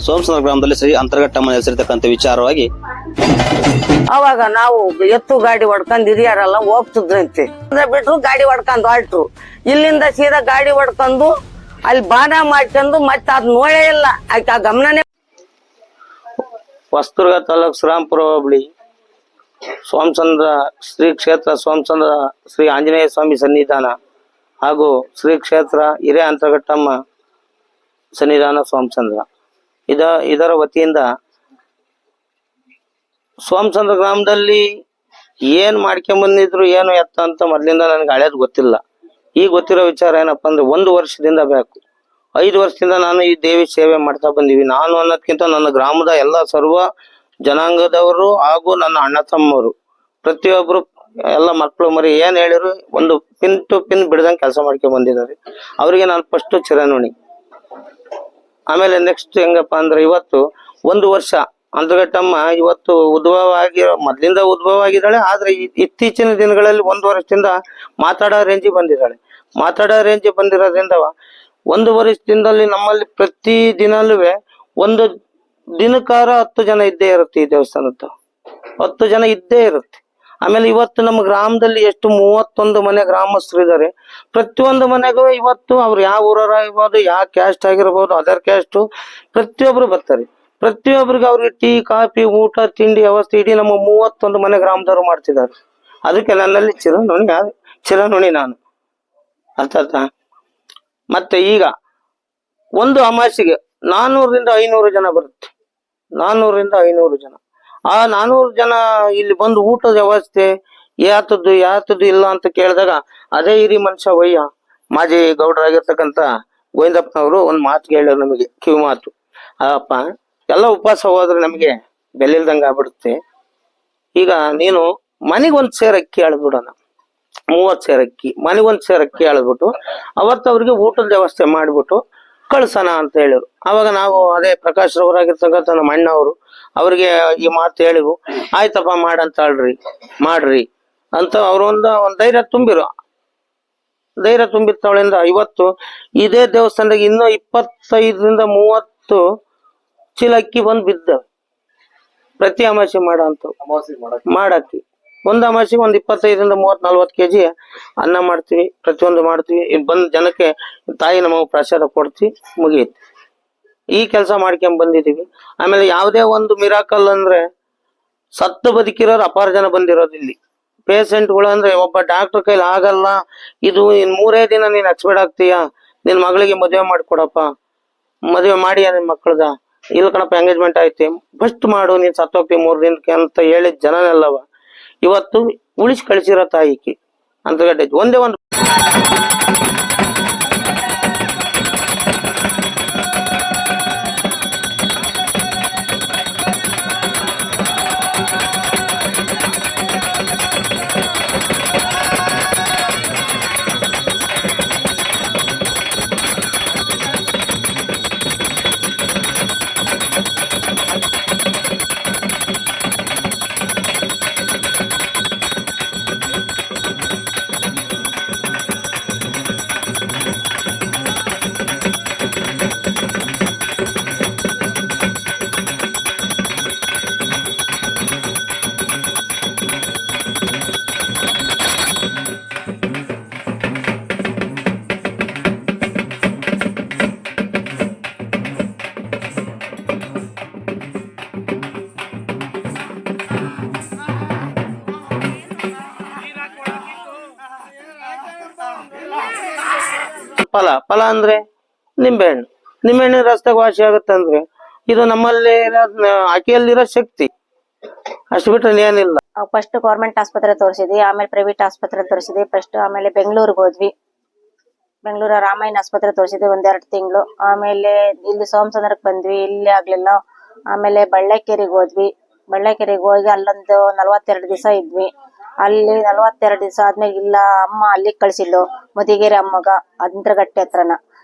ಸೋಮಸಂದ್ರ ಗ್ರಾಮದಲ್ಲಿ ಶ್ರೀ ಅಂತರ್ಘಟ್ಟಮ್ಮ ನೆಲೆಸಿರ್ತಕ್ಕಂಥ ವಿಚಾರವಾಗಿ ಅವಾಗ ನಾವು ಎತ್ತು ಗಾಡಿ ಹೊಡ್ಕೊಂಡ್ ಹಿರಿಯರೆಲ್ಲ ಹೋಗ್ತಿದ್ರಂತೆ ಬಿಟ್ರು ಗಾಡಿ ಹೊಡ್ಕೊಂಡ್ ಹೊರಟ್ರು. ಇಲ್ಲಿಂದ ಸೀದಾ ಗಾಡಿ ಹೊಡ್ಕೊಂಡು ಅಲ್ಲಿ ಬಾನ ಮಾಡ್ಕೊಂಡು ಮತ್ತೆ ಅದ್ ನೋಡೇ ಇಲ್ಲ. ಆಯ್ತಾ ಗಮನನೇ. ಹೊಸದುರ್ಗ ತಾಲೂಕ್ ಶ್ರೀರಾಮ್ಪುರ ಹೋಬಳಿ ಸೋಮಚಂದ್ರ ಶ್ರೀ ಕ್ಷೇತ್ರ ಸೋಮಚಂದ್ರ ಶ್ರೀ ಆಂಜನೇಯ ಸ್ವಾಮಿ ಸನ್ನಿಧಾನ ಹಾಗೂ ಶ್ರೀ ಕ್ಷೇತ್ರ ಹಿರೇ ಅಂತರ್ಘಟ್ಟಮ್ಮ ಸನ್ನಿಧಾನ ಸೋಮಚಂದ್ರ ಇದರ ವತಿಯಿಂದ ಸೋಮಚಂದ್ರ ಗ್ರಾಮದಲ್ಲಿ ಏನ್ ಮಾಡ್ಕೊಂಬಂದಿದ್ರು ಏನು ಎತ್ತ ಅಂತ ಮೊದ್ಲಿಂದ ನನ್ಗೆ ಹಳೇದ್ ಗೊತ್ತಿಲ್ಲ. ಈಗ ಗೊತ್ತಿರೋ ವಿಚಾರ ಏನಪ್ಪಾ ಅಂದ್ರೆ 1 ವರ್ಷದಿಂದ ಬೇಕು 5 ವರ್ಷದಿಂದ ನಾನು ಈ ದೇವಿ ಸೇವೆ ಮಾಡ್ತಾ ಬಂದೀವಿ. ನಾನು ಅನ್ನೋದ್ಕಿಂತ ನನ್ನ ಗ್ರಾಮದ ಎಲ್ಲ ಸರ್ವ ಜನಾಂಗದವರು ಹಾಗೂ ನನ್ನ ಅಣ್ಣ ತಮ್ಮವರು ಪ್ರತಿಯೊಬ್ರು ಎಲ್ಲ ಮಕ್ಕಳು ಮರಿ ಏನ್ ಹೇಳಿರು ಒಂದು ಪಿನ್ ಟು ಪಿನ್ ಬಿಡದಂಗೆ ಕೆಲಸ ಮಾಡ್ಕೊಂಡ್ ಬಂದಿದ್ದಾರೆ. ಅವರಿಗೆ ನಾನು ಫಸ್ಟ್ ಚಿರನುಣಿ. ಆಮೇಲೆ ನೆಕ್ಸ್ಟ್ ಹೆಂಗಪ್ಪ ಅಂದ್ರೆ ಇವತ್ತು 1 ವರ್ಷ ಅಂತರ್ಘಟ್ಟಮ್ಮ ಇವತ್ತು ಉದ್ಭವ ಆಗಿರೋ ಮೊದ್ಲಿಂದ ಉದ್ಭವ ಆಗಿದ್ದಾಳೆ. ಆದ್ರೆ ಇತ್ತೀಚಿನ ದಿನಗಳಲ್ಲಿ 1 ವರ್ಷದಿಂದ ಮಾತಾಡೋ ರೇಂಜಿಗೆ ಬಂದಿದ್ದಾಳೆ. ಮಾತಾಡೋ ರೇಂಜಿಗೆ ಬಂದಿರೋದ್ರಿಂದ 1 ವರ್ಷದಿಂದಲ್ಲಿ ನಮ್ಮಲ್ಲಿ ಪ್ರತಿ ದಿನಲ್ಲೂ ಒಂದು ದಿನಕಾರ 10 ಜನ ಇದ್ದೇ ಇರುತ್ತೆ. ಈ ದೇವಸ್ಥಾನದ 10 ಜನ ಇದ್ದೇ ಇರುತ್ತೆ. ಆಮೇಲೆ ಇವತ್ತು ನಮ್ಮ ಗ್ರಾಮದಲ್ಲಿ ಎಷ್ಟು 31 ಮನೆ ಗ್ರಾಮಸ್ಥರು ಇದ್ದಾರೆ. ಪ್ರತಿಯೊಂದು ಮನೆಗೂ ಇವತ್ತು ಅವ್ರು ಯಾವ ಊರರ ಇರ್ಬೋದು, ಯಾವ ಕ್ಯಾಸ್ಟ್ ಆಗಿರ್ಬೋದು, ಅದರ್ ಕ್ಯಾಸ್ಟ್ ಪ್ರತಿಯೊಬ್ರು ಬರ್ತಾರೆ. ಪ್ರತಿಯೊಬ್ಬರಿಗೆ ಅವ್ರಿಗೆ ಟೀ ಕಾಫಿ ಊಟ ತಿಂಡಿ ವ್ಯವಸ್ಥೆ ಇಡೀ ನಮ್ಮ 31 ಮನೆ ಗ್ರಾಮದವರು ಮಾಡ್ತಿದ್ದಾರೆ. ಅದಕ್ಕೆ ನನ್ನಲ್ಲಿ ಚಿರನುಣಿ ನಾನು ಅರ್ಥ. ಮತ್ತೆ ಈಗ ಒಂದು ಅಮಾಸಿಗೆ 400ರಿಂದ 500 ಜನ ಬರುತ್ತೆ. 400ರಿಂದ 500 ಜನ. ಆ 400 ಜನ ಇಲ್ಲಿ ಬಂದು ಊಟದ ವ್ಯವಸ್ಥೆ ಯಾತದ್ದು ಇಲ್ಲ ಅಂತ ಕೇಳಿದಾಗ ಅದೇ ಹಿರಿ ಮನುಷ್ಯ ವಯ್ಯ ಮಾಜಿ ಗೌಡರಾಗಿರ್ತಕ್ಕಂಥ ಗೋವಿಂದಪ್ಪನವರು ಒಂದು ಮಾತು ಹೇಳಿದ್ರು ನಮಗೆ, ಕಿವಿ ಮಾತು. ಅಪ್ಪ ಎಲ್ಲ ಉಪವಾಸ ಹೋದ್ರೆ ನಮಗೆ ಬೆಲೆ ಇಲ್ದಂಗ ಆಗ್ಬಿಡುತ್ತೆ. ಈಗ ನೀನು ಮನೆಗೊಂದು ಸೇರ್ ಅಕ್ಕಿ ಅಳ್ಬಿಡೋಣ, 30 ಸೇರ್ ಅಕ್ಕಿ ಮನೆಗೊಂದು ಸೇರ್ ಅಕ್ಕಿ ಅಳ್ಬಿಟ್ಟು ಅವತ್ತು ಅವ್ರಿಗೆ ಊಟದ ವ್ಯವಸ್ಥೆ ಮಾಡ್ಬಿಟ್ಟು ಕಳ್ಸೋಣ ಅಂತ ಹೇಳಿದ್ರು. ಅವಾಗ ನಾವು ಅದೇ ಪ್ರಕಾಶ್ ರವರಾಗಿರ್ತಕ್ಕಂಥ ನಮ್ಮ ಅಣ್ಣವರು ಅವ್ರಿಗೆ ಈ ಮಾತು ಹೇಳಿವು. ಆಯ್ತಪ್ಪ ಮಾಡಂತ ಮಾಡ್ರಿ ಅಂತ ಅವ್ರು ಒಂದು ಧೈರ್ಯ ತುಂಬಿರ್ತಾವಳಿಂದ ಇವತ್ತು ಇದೇ ದೇವಸ್ಥಾನದಾಗ ಇನ್ನೂ 25ರಿಂದ 30 ಚೀಲ ಅಕ್ಕಿ ಬಂದು ಬಿದ್ದವೆ. ಪ್ರತಿ ಅಮಾಸೆ ಮಾಡಕ್ಕಿ ಒಂದು ಅಮಾಸೆಗೆ ಒಂದು 25ರಿಂದ 30-40 kg ಅನ್ನ ಮಾಡ್ತೀವಿ. ಪ್ರತಿಯೊಂದು ಮಾಡ್ತೀವಿ. ಇಲ್ಲಿ ಬಂದ್ ಜನಕ್ಕೆ ತಾಯಿ ನಮಗೆ ಪ್ರಸಾದ ಕೊಡ್ತೀವಿ, ಮುಗಿಯುತ್ತೆ. ಈ ಕೆಲಸ ಮಾಡ್ಕೊಂಡ್ ಬಂದಿದೀವಿ. ಆಮೇಲೆ ಯಾವುದೇ ಒಂದು ಮಿರಾಕಲ್ ಅಂದ್ರೆ ಸತ್ತು ಬದುಕಿರೋರು ಅಪಾರ ಜನ ಬಂದಿರೋದು ಇಲ್ಲಿ. ಪೇಷಂಟ್ಗಳು ಅಂದ್ರೆ ಒಬ್ಬ ಡಾಕ್ಟರ್ ಕೈಲಿ ಆಗಲ್ಲ, ಇದು 3 ದಿನ ನೀನ್ ಎಕ್ಸ್ಪೈರ್ಡ್ ಆಗ್ತೀಯಾ, ನಿನ್ ಮಗಳಿಗೆ ಮದುವೆ ಮಾಡ್ಕೊಡಪ್ಪ, ಮದುವೆ ಮಾಡಿಯ ನಿನ್ ಮಕ್ಕಳದ, ಇಲ್ಲ ಕಣಪ್ಪ ಎಂಗೇಜ್ಮೆಂಟ್ ಐತಿ, ಫಸ್ಟ್ ಮಾಡು, ನೀನ್ ಸತ್ತೋಗ್ತಿ 3 ದಿನಕ್ಕೆ ಅಂತ ಹೇಳಿದ ಜನನೆಲ್ಲವ ಇವತ್ತು ಉಳಿಸಿ ಕಳಿಸಿರೋ ತಾಯಿಕಿ ಅಂತಗಡ್ಡೆ ಒಂದೇ ಒಂದು. ಫಲ ಅಂದ್ರೆ ನಿಂಬೆಹಣ್ಣು ರಸ್ತೆಗೆ ವಾಸಿ ಆಗುತ್ತಂದ್ರೆ ಇದು ನಮ್ಮಲ್ಲಿ ಆಕೆಯಲ್ಲಿರೋ ಶಕ್ತಿ. ಅಷ್ಟು ಬಿಟ್ರೆ ಏನಿಲ್ಲ. ಫಸ್ಟ್ ಗೌರ್ಮೆಂಟ್ ಆಸ್ಪತ್ರೆ ತೋರಿಸಿದ್ವಿ, ಆಮೇಲೆ ಪ್ರೈವೇಟ್ ಆಸ್ಪತ್ರೆ ತೋರಿಸಿದ್ವಿ ಫಸ್ಟ್. ಆಮೇಲೆ ಬೆಂಗಳೂರಿಗೆ ಹೋದ್ವಿ, ಬೆಂಗಳೂರ ರಾಮಾಯಣ ಆಸ್ಪತ್ರೆ ತೋರಿಸಿದ್ವಿ 1-2 ತಿಂಗಳು. ಆಮೇಲೆ ಇಲ್ಲಿ ಸೋಮಚಂದ್ರಕ್ಕೆ ಬಂದ್ವಿ, ಇಲ್ಲಿ ಆಗ್ಲಿಲ್ಲ. ಆಮೇಲೆ ಬಳ್ಳಾಕೆರೆಗೆ ಹೋದ್ವಿ, ಬಳ್ಳಾಕೆರೆಗೆ ಹೋಗಿ ಅಲ್ಲೊಂದು 42 ದಿವಸ ಇದ್ವಿ. ಅಲ್ಲಿ 42 ದಿವಸ ಆದ್ಮೇಲೆ ಇಲ್ಲ ಅಮ್ಮ ಅಲ್ಲಿಗೆ ಕಳ್ಸಿದ್ಲು, ಮುದಿಗೆರೆ ಅಮ್ಮಗ ಅಂತರ್ಘಟ್ಟೆ ಹತ್ರನ.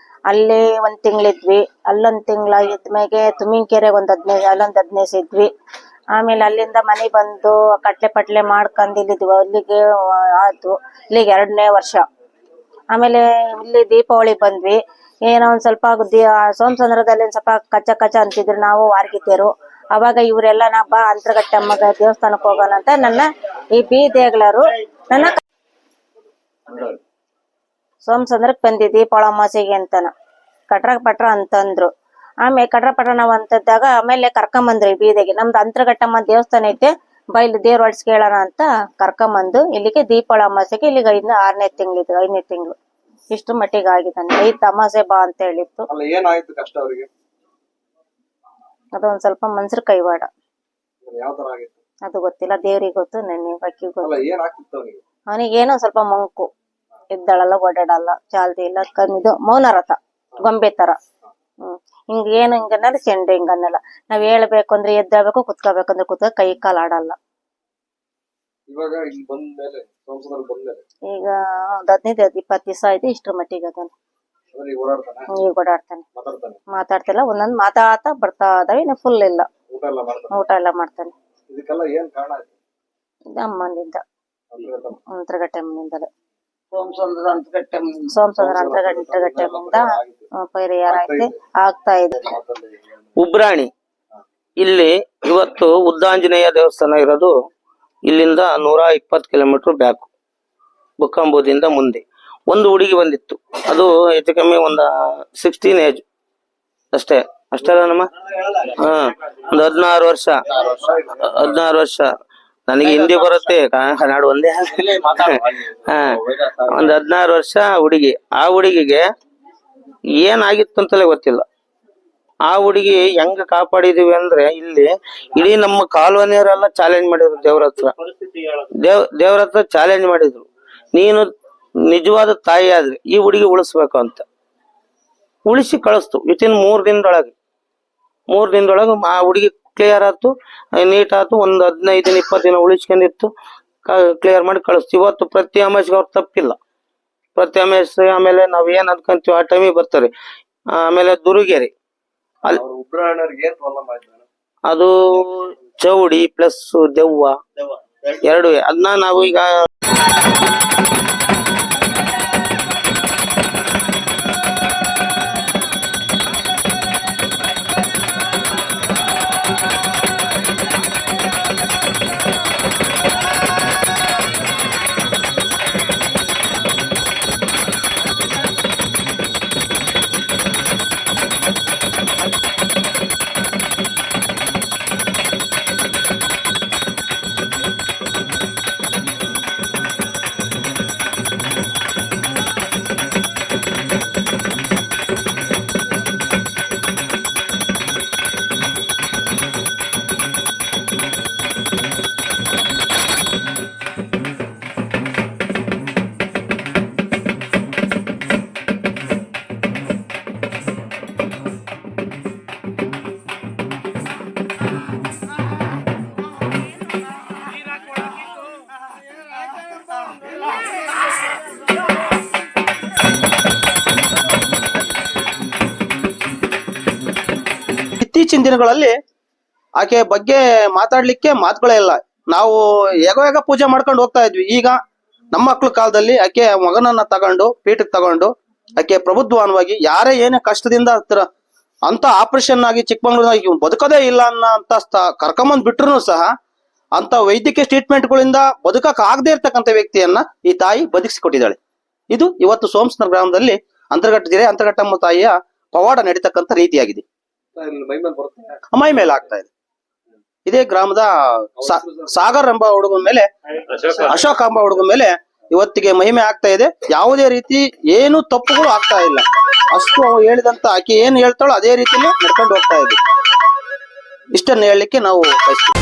ಅಲ್ಲಿ 1 ತಿಂಗಳಿದ್ವಿ. ಅಲ್ಲೊಂದ್ ತಿಂಗಳಾಗಿದ್ಮೇಲೆ ತುಮಿಂಕೆರೆಗೆ ಅಲ್ಲೊಂದ್ 15 ದಿವಸ ಇದ್ವಿ. ಆಮೇಲೆ ಅಲ್ಲಿಂದ ಮನೆ ಬಂದು ಕಟ್ಲೆ ಪಟ್ಲೆ ಮಾಡ್ಕೊಂಡ್ ಇಲ್ಲಿದ್ವಿ. ಅಲ್ಲಿಗೆ ಆಯ್ತು, ಇಲ್ಲಿಗೆ 2ನೇ ವರ್ಷ. ಆಮೇಲೆ ಇಲ್ಲಿ ದೀಪಾವಳಿ ಬಂದ್ವಿ. ಏನೋ ಒಂದ್ ಸ್ವಲ್ಪ ಸೋಮಸಂದ್ರದಲ್ಲಿ ಒಂದ್ ಸ್ವಲ್ಪ ಕಚ್ಚ ಕಚ್ಚ ಅಂತಿದ್ರು ನಾವು ವಾರ್ಗಿದ್ದೇರು. ಅವಾಗ ಇವರೆಲ್ಲ ನಾ ಬಾ ಅಂತರಘಟ್ಟಮ್ಮಗ ದೇವಸ್ಥಾನಕ್ಕೆ ಹೋಗೋಣ ಅಂತ ನನ್ನ ಈ ಬೀದೇಗಳರು ನನ್ನ ಸೋಮಸಂದ್ರಕ್ ಬಂದಿದ್ದಿ ಪೊಳಮಾಸಿಗೆ ಅಂತನ ಕಟ್ರ ಪಟ್ರ ಅಂತಂದ್ರು. ಆಮೇಲೆ ಕಟ್ರ ಪಟ್ರ ನಾವ್ ಅಂತದ್ದಾಗ ಆಮೇಲೆ ಕರ್ಕೊಂಬಂದ್ರಿ ಬೀದಿಗೆ. ನಮ್ದು ಅಂತರಘಟ್ಟಮ್ಮ ದೇವಸ್ಥಾನ ಐತೆ, ಬೈಲ್ ದೇವ್ರ ಹೊಡ್ಸ್ ಕೇಳೋಣ ಅಂತ ಕರ್ಕೊಂಬಂದು ಇಲ್ಲಿಗೆ ದೀಪಾವಳಿ ಅಮಾಸೆಗೆ ಇಲ್ಲಿಗೆ 5ನೇ ತಿಂಗಳು 5ನೇ ತಿಂಗಳು ಇಷ್ಟು ಮಟ್ಟಿಗೆ ಆಗಿದ್ದಾನೆ. 5 ಅಮಾಸೆ ಬಾ ಅಂತ ಹೇಳಿತ್ತು. ಏನಾಯ್ತು ಕಷ್ಟ ಅವರಿಗೆ? ಅದೊಂದ್ ಸ್ವಲ್ಪ ಮನ್ಸರ್ ಕೈವಾಡ, ಯಾವ ತರ ಆಗಿತ್ತು ಅದು ಗೊತ್ತಿಲ್ಲ, ದೇವ್ರಿಗೆ ಗೊತ್ತು, ನೆನ್ನೆ ಬಕ್ಕಿ ಗೊತ್ತು. ಏನಾಗ್ತಿತ್ತು ಅವನಿಗೆ? ಅವನಿಗೆ ಏನೋ ಸ್ವಲ್ಪ ಮಂಕು, ಎದ್ದಳಲ್ಲ ಓಡಾಡಲ್ಲ, ಚಾಲ್ತಿ ಇಲ್ಲ, ಇದು ಮೌನರಥ ಗೊಂಬೆ ತರ. ಹಿಂಗ ಏನು ಹಿಂಗನ್ನಲ್ಲ, ಚೆಂಡು ಹಿಂಗನ್ನಲ್ಲ. ನಾವ್ ಹೇಳ್ಬೇಕು ಅಂದ್ರೆ ಎದ್ದೇಳ್ಬೇಕು, ಕುತ್ಕೋಬೇಕಂದ್ರೆ ಕುತ್ಕ, ಕೈ ಕಾಲ್ ಆಡಲ್ಲ. ಇವಾಗ ಇಲ್ಲಿ ಬಂದ್ಮೇಲೆ ಸೋಮಸಂದ್ರ ಬಂದ್ಮೇಲೆ ಈಗ 15-20 ದಿವಸ ಆಯ್ತು ಇಷ್ಟ್ರ ಮಟ್ಟಿಗೆ ಅದಾನೆ. ಈಗ ಓಡಾಡ್ತಾನೆ, ಮಾತಾಡ್ತಿಲ್ಲ, ಒಂದೊಂದ್ ಮಾತಾಡ್ತಾ ಬರ್ತಾ ಇದಾವೆ, ಇನ್ನು ಫುಲ್ ಇಲ್ಲ. ಊಟ ಎಲ್ಲ ಮಾಡ್ತಾನೆ. ಇದಕ್ಕೆಲ್ಲ ಏನ್ ಕಾರಣ ಆಯ್ತು? ಇದು ಅಮ್ಮನಿಂದ, ಅಂತರಘಟ್ಟಮ್ಮನಿಂದಲೇ. ಸೋಮಸಂದ್ರ ಅಂತರಘಟ್ಟಮ್ಮನಿಂದ ಪರಿಹಾರ ಐತೆ, ಆಗ್ತಾ ಇದೆ. ಉಬ್ರಾಣಿ ಇಲ್ಲಿ ಇವತ್ತು ಉದ್ದಾಂಜನೇಯ ದೇವಸ್ಥಾನ ಇರೋದು ಇಲ್ಲಿಂದ 120 ಕಿಲೋಮೀಟರ್ ಬ್ಯಾಕು, ಬುಕ್ಕಂಬೂದಿಂದ ಮುಂದೆ. ಒಂದು ಹುಡುಗಿ ಬಂದಿತ್ತು, ಅದು ಹೆಚ್ಚು ಕಮ್ಮಿ ಒಂದು 16 ಏಜ್ ಅಷ್ಟೇ ಅಲ್ಲ ನಮ್ಮ. ಒಂದು 16 ವರ್ಷ. ನನಗೆ ಹಿಂದಿ ಬರುತ್ತೆ, ಕನ್ನಡ ಒಂದೇ. ಒಂದ್ 16 ವರ್ಷ ಹುಡುಗಿ. ಆ ಹುಡುಗಿಗೆ ಏನಾಗಿತ್ತು ಅಂತಲೇ ಗೊತ್ತಿಲ್ಲ. ಆ ಹುಡುಗಿ ಹೆಂಗ ಕಾಪಾಡಿದೀವಿ ಅಂದ್ರೆ, ಇಲ್ಲಿ ಇಡೀ ನಮ್ಮ ಕಾಲೋನಿಯವರೆಲ್ಲ ಚಾಲೆಂಜ್ ಮಾಡಿದ್ರು ದೇವ್ರ ಹತ್ರ ಚಾಲೆಂಜ್ ಮಾಡಿದ್ರು, ನೀನು ನಿಜವಾದ ತಾಯಿ ಆದ್ರೆ ಈ ಹುಡುಗಿ ಉಳಿಸ್ಬೇಕು ಅಂತ. ಉಳಿಸಿ ಕಳಿಸ್ತು ವಿತಿನ್ 3 ದಿನದೊಳಗೆ. ಆ ಹುಡುಗಿ ಕ್ಲಿಯರ್ ಆಯ್ತು, ನೀಟ್ ಆಯ್ತು. ಒಂದು 15-20 ದಿನ ಉಳಿಸ್ಕೊಂಡಿತ್ತು, ಕ್ಲಿಯರ್ ಮಾಡಿ ಕಳಿಸ್ತು. ಇವತ್ತು ಪ್ರತಿ ಅಮಾಸಿಗೆ ಅವ್ರು ತಪ್ಪಿಲ್ಲ. ಪ್ರತಿ ಅಮಾಸೆ ಆಮೇಲೆ ನಾವ್ ಏನ್ ಅನ್ಕೊಂತೀವಿ ಆ ಟೈಮಿಗೆ ಬರ್ತಾರೆ. ಆಮೇಲೆ ದುರುಗೇರಿ ಅದು ಚೌಡಿ ಪ್ಲಸ್ ದೆವ್ವ ಎರಡು. ಅದನ್ನ ನಾವು ಈಗ ಇತ್ತೀಚಿನ ದಿನಗಳಲ್ಲಿ ಆಕೆ ಬಗ್ಗೆ ಮಾತಾಡ್ಲಿಕ್ಕೆ ಮಾತುಗಳೇ ಇಲ್ಲ. ನಾವು ಹೇಗೋ ಪೂಜೆ ಮಾಡ್ಕೊಂಡು ಹೋಗ್ತಾ ಇದ್ವಿ. ಈಗ ನಮ್ಮ ಮಕ್ಳ ಕಾಲದಲ್ಲಿ ಆಕೆ ಮಗನನ್ನ ತಗೊಂಡು ಪೀಠಕ್ಕೆ ತಗೊಂಡು ಆಕೆ ಪ್ರಬುದ್ಧವಾನವಾಗಿ ಯಾರೇ ಏನೇ ಕಷ್ಟದಿಂದ ಅಂತ ಆಪರೇಷನ್ ಆಗಿ ಚಿಕ್ಕಮಂಗ್ಳೂರಿನಾಗ ಬದುಕೋದೇ ಇಲ್ಲ ಅಂತ ಕರ್ಕೊಂಬಂದ್ ಬಿಟ್ರು ಸಹ ಅಂತ ವೈದ್ಯಕೀಯ ಟ್ರೀಟ್ಮೆಂಟ್ಗಳಿಂದ ಬದುಕಕ್ ಆಗದೆ ಇರ್ತಕ್ಕಂಥ ವ್ಯಕ್ತಿಯನ್ನ ಈ ತಾಯಿ ಬದುಕಿಸಿಕೊಟ್ಟಿದ್ದಾಳೆ. ಇದು ಇವತ್ತು ಸೋಮಸಂದ್ರ ಗ್ರಾಮದಲ್ಲಿ ಅಂತರಘಟ್ಟಮ್ಮ ತಾಯಿಯ ಪವಾಡ ನಡೀತಕ್ಕಂಥ ರೀತಿಯಾಗಿದೆ. ಮೈ ಮೇಲೆ ಆಗ್ತಾ ಇದೆ. ಇದೇ ಗ್ರಾಮದ ಸಾಗರ್ ಎಂಬ ಹುಡುಗನ ಮೇಲೆ, ಅಶೋಕ್ ಎಂಬ ಹುಡುಗನ ಮೇಲೆ ಇವತ್ತಿಗೆ ಮಹಿಮೆ ಆಗ್ತಾ ಇದೆ. ಯಾವುದೇ ರೀತಿ ಏನು ತಪ್ಪುಗಳು ಆಗ್ತಾ ಇಲ್ಲ. ಅಷ್ಟು ಹೇಳಿದಂತ ಆಕೆ ಏನ್ ಹೇಳ್ತಾಳೋ ಅದೇ ರೀತಿಯಲ್ಲಿ ನಡ್ಕೊಂಡು ಹೋಗ್ತಾ ಇದೆ. ಇಷ್ಟನ್ನ ಹೇಳಲಿಕ್ಕೆ ನಾವು ಬಯಸ್ತೀವಿ.